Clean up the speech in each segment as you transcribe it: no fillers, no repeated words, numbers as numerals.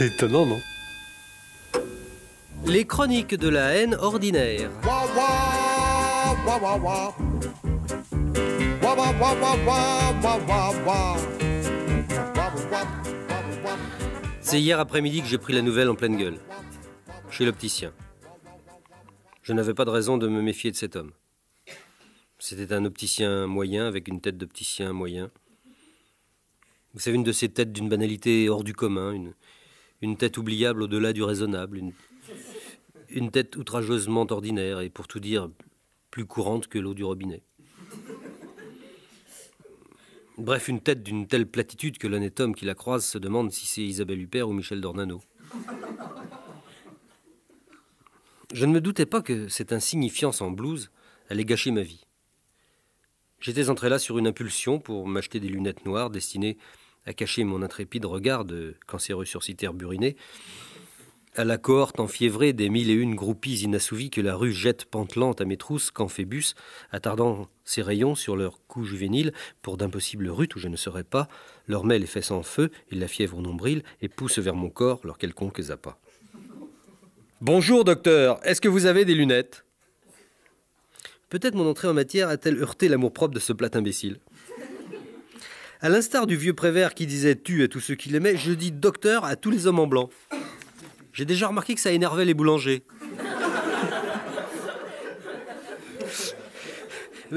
C'est étonnant, non? Les chroniques de la haine ordinaire. C'est hier après-midi que j'ai pris la nouvelle en pleine gueule, chez l'opticien. Je n'avais pas de raison de me méfier de cet homme. C'était un opticien moyen, avec une tête d'opticien moyen. Vous savez, une de ces têtes d'une banalité hors du commun, une tête oubliable au-delà du raisonnable, une tête outrageusement ordinaire et, pour tout dire, plus courante que l'eau du robinet. Bref, une tête d'une telle platitude que l'honnête homme qui la croise se demande si c'est Isabelle Huppert ou Michel Dornano. Je ne me doutais pas que cette insignifiance en blouse allait gâcher ma vie. J'étais entré là sur une impulsion pour m'acheter des lunettes noires destinées à cacher mon intrépide regard de cancéreux sursitaire buriné, à la cohorte enfiévrée des 1001 groupies inassouvies que la rue jette pantelante à mes trousses quand Phébus, attardant ses rayons sur leur cou juvénile pour d'impossibles rutes où je ne serais pas, leur met les fesses en feu et la fièvre au nombril et pousse vers mon corps leur quelconque zappa. « Bonjour, docteur, est-ce que vous avez des lunettes ?» Peut-être mon entrée en matière a-t-elle heurté l'amour-propre de ce plat imbécile. À l'instar du vieux Prévert qui disait « tu » à tous ceux qui l'aimaient, je dis « docteur » à tous les hommes en blanc. J'ai déjà remarqué que ça énervait les boulangers.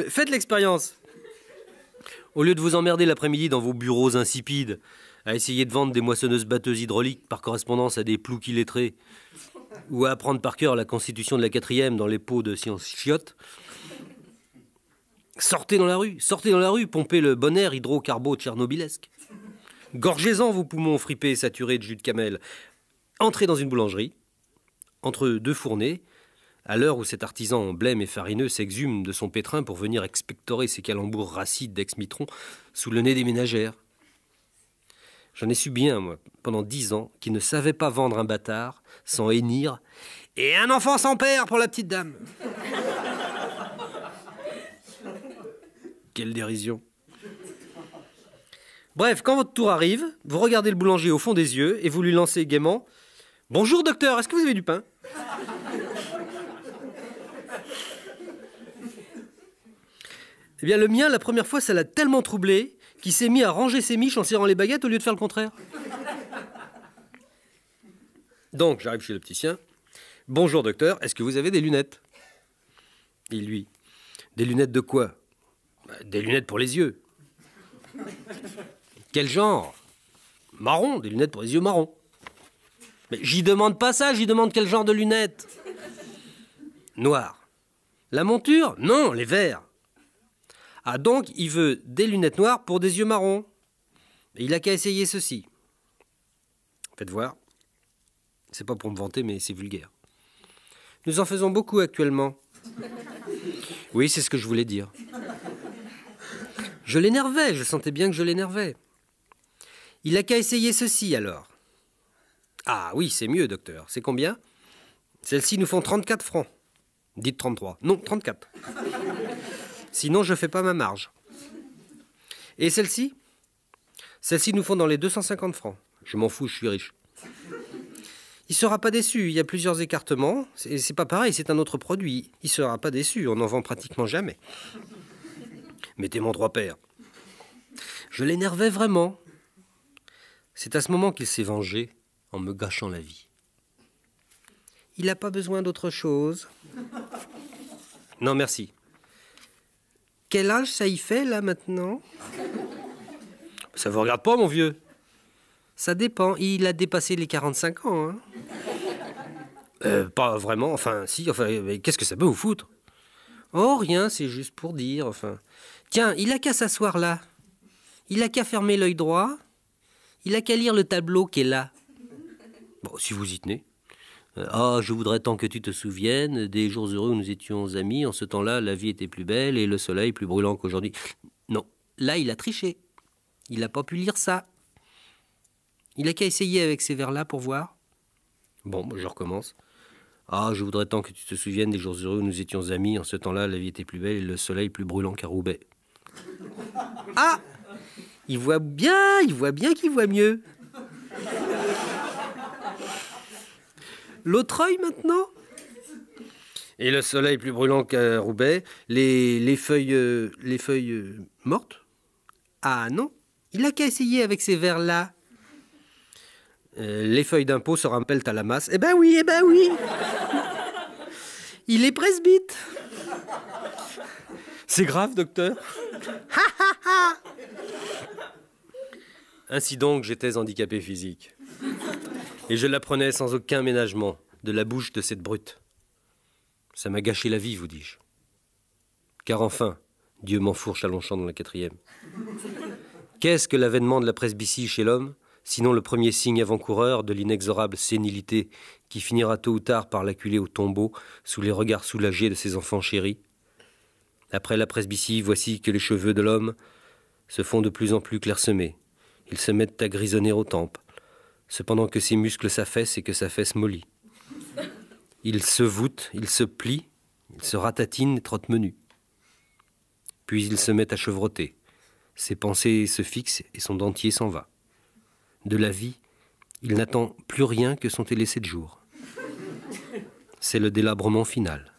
Faites l'expérience. Au lieu de vous emmerder l'après-midi dans vos bureaux insipides, à essayer de vendre des moissonneuses-batteuses hydrauliques par correspondance à des ploucs illettrés, ou à apprendre par cœur la constitution de la 4e dans les pots de sciences chiottes, sortez dans la rue, pompez le bon air hydrocarbo-tchernobilesque. Gorgez-en vos poumons fripés et saturés de jus de camel. Entrez dans une boulangerie, entre deux fournées, à l'heure où cet artisan blême et farineux s'exhume de son pétrin pour venir expectorer ses calembours racides d'ex-mitron sous le nez des ménagères. J'en ai su bien, moi, pendant 10 ans, qui ne savait pas vendre un bâtard sans hennir « Et un enfant sans père pour la petite dame !» Quelle dérision. Bref, quand votre tour arrive, vous regardez le boulanger au fond des yeux et vous lui lancez gaiement « Bonjour docteur, est-ce que vous avez du pain ?» Eh bien, le mien, la première fois, ça l'a tellement troublé qu'il s'est mis à ranger ses miches en serrant les baguettes au lieu de faire le contraire. Donc, j'arrive chez l'opticien. « Bonjour docteur, est-ce que vous avez des lunettes ?» Et lui, « Des lunettes de quoi ?»« Des lunettes pour les yeux. » « Quel genre ?»« Marron, des lunettes pour les yeux marrons. » « Mais j'y demande pas ça, j'y demande quel genre de lunettes. »« Noir. »« La monture ? Non, les verts. »« Ah, donc il veut des lunettes noires pour des yeux marrons. Et il a qu'à essayer ceci. » Faites voir. C'est pas pour me vanter, mais c'est vulgaire. Nous en faisons beaucoup actuellement. Oui, c'est ce que je voulais dire. Je l'énervais, je sentais bien que je l'énervais. Il a qu'à essayer ceci, alors. Ah oui, c'est mieux, docteur. C'est combien? Celles-ci nous font 34 francs. Dites 33. Non, 34. Sinon, je fais pas ma marge. Et celles-ci? Celles-ci nous font dans les 250 francs. Je m'en fous, je suis riche. Il sera pas déçu, il y a plusieurs écartements. C'est pas pareil, c'est un autre produit. Il sera pas déçu, on n'en vend pratiquement jamais. Mettez mon droit père. Je l'énervais vraiment. C'est à ce moment qu'il s'est vengé en me gâchant la vie. Il n'a pas besoin d'autre chose. Non, merci. Quel âge ça y fait, là, maintenant? Ça vous regarde pas, mon vieux? Ça dépend. Il a dépassé les 45 ans, hein. Pas vraiment. Enfin, si. Enfin, mais qu'est-ce que ça peut vous foutre? Oh, rien, c'est juste pour dire, enfin. Tiens, il a qu'à s'asseoir là. Il a qu'à fermer l'œil droit. Il a qu'à lire le tableau qui est là. Bon, si vous y tenez. Ah, je voudrais tant que tu te souviennes des jours heureux où nous étions amis. En ce temps-là, la vie était plus belle et le soleil plus brûlant qu'aujourd'hui. Non, là, il a triché. Il n'a pas pu lire ça. Il a qu'à essayer avec ces vers-là pour voir. Bon, je recommence. Ah, je voudrais tant que tu te souviennes des jours heureux où nous étions amis. En ce temps-là, la vie était plus belle et le soleil plus brûlant qu'à Roubaix. Ah! Il voit bien qu'il voit mieux. L'autre œil maintenant? Et le soleil plus brûlant qu'à Roubaix, les feuilles mortes? Ah non, il a qu'à essayer avec ces vers-là. Les feuilles d'impôt se rappellent à la masse. Eh ben oui, eh ben oui. Il est presbyte. C'est grave, docteur. Ainsi donc, j'étais handicapé physique. Et je l'apprenais sans aucun ménagement de la bouche de cette brute. Ça m'a gâché la vie, vous dis-je. Car enfin, Dieu m'enfourche à Longchamp dans la 4e. Qu'est-ce que l'avènement de la presbytie chez l'homme, sinon le premier signe avant-coureur de l'inexorable sénilité qui finira tôt ou tard par l'acculer au tombeau sous les regards soulagés de ses enfants chéris? Après la presbytie, voici que les cheveux de l'homme se font de plus en plus clairsemés. Ils se mettent à grisonner aux tempes, cependant que ses muscles s'affaissent et que sa fesse mollit. Il se voûte, il se plie, il se ratatine et trotte menu. Puis il se met à chevrotter. Ses pensées se fixent et son dentier s'en va. De la vie, il n'attend plus rien que son télé 7 jours. C'est le délabrement final.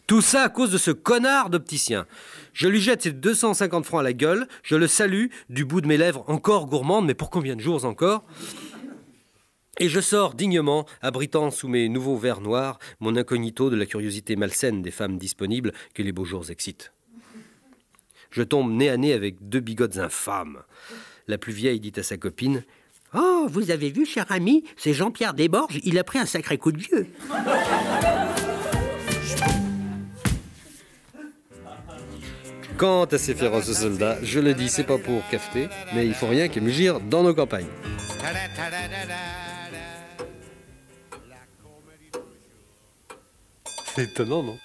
Tout ça à cause de ce connard d'opticien. Je lui jette ses 250 francs à la gueule, je le salue du bout de mes lèvres encore gourmandes, mais pour combien de jours encore? Et je sors dignement, abritant sous mes nouveaux verres noirs mon incognito de la curiosité malsaine des femmes disponibles que les beaux jours excitent. Je tombe nez à nez avec 2 bigotes infâmes. La plus vieille dit à sa copine: « Oh, vous avez vu, cher ami, c'est Jean-Pierre Desborges, il a pris un sacré coup de vieux. » Quant à ces féroces soldats, je le dis, c'est pas pour cafeter, mais il faut rien que mugir dans nos campagnes. C'est étonnant, non?